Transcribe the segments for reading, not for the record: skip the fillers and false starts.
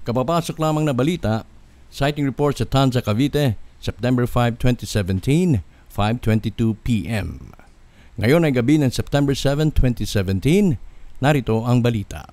Kapapasok lamang na balita, sighting report sa Tanza, Cavite, September 5, 2017, 5:22 p.m. Ngayon ay gabi ng September 7, 2017, narito ang balita.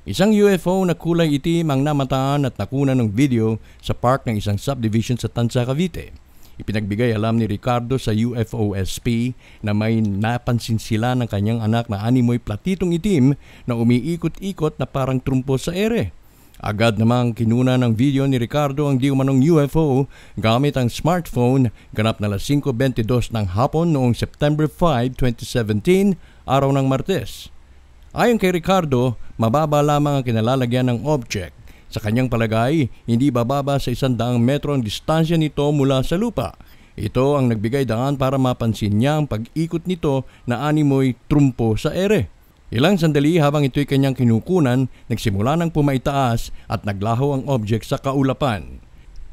Isang UFO na kulay itim ang namataan at nakunan ng video sa park ng isang subdivision sa Tanza, Cavite. Ipinagbigay alam ni Ricardo sa UFO SP na may napansin sila ng kanyang anak na animoy platitong itim na umiikot-ikot na parang trumpo sa ere. Agad namang kinuna ng video ni Ricardo ang di umanong UFO gamit ang smartphone ganap na 5:22 ng hapon noong September 5, 2017, araw ng Martes. Ayon kay Ricardo, mababa lamang ang kinalalagyan ng object. Sa kanyang palagay, hindi bababa sa 100 metro ang distansya nito mula sa lupa. Ito ang nagbigay daan para mapansin niya ang pag-ikot nito na animoy trumpo sa ere. Ilang sandali habang ito'y kanyang kinukunan, nagsimula ng pumaitaas at naglaho ang object sa kaulapan.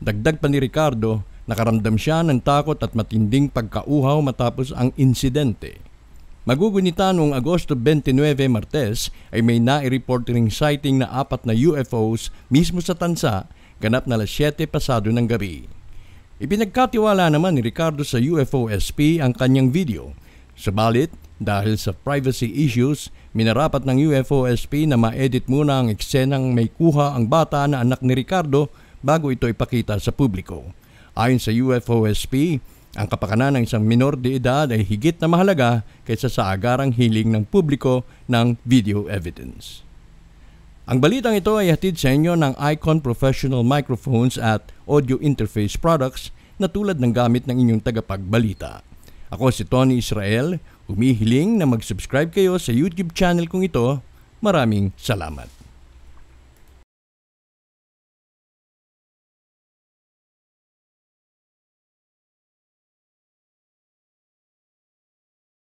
Dagdag pa ni Ricardo, nakaramdam siya ng takot at matinding pagkauhaw matapos ang insidente. Magugunita noong Agosto 29, Martes ay may nai-report ring sighting na 4 na UFOs mismo sa Tanza, ganap na 7 pasado ng gabi. Ipinagkatiwala naman ni Ricardo sa UFO SP ang kanyang video. Subalit, dahil sa privacy issues, minarapat ng UFO SP na ma-edit muna ang eksenang may kuha ang bata na anak ni Ricardo bago ito ipakita sa publiko. Ayon sa UFO SP, ang kapakanan ng isang minor de edad ay higit na mahalaga kaysa sa agarang hiling ng publiko ng video evidence. Ang balitang ito ay hatid sa inyo ng Icon Professional Microphones at Audio Interface Products na tulad ng gamit ng inyong tagapagbalita. Ako si Tony Israel, humihiling na mag-subscribe kayo sa YouTube channel kong ito. Maraming salamat.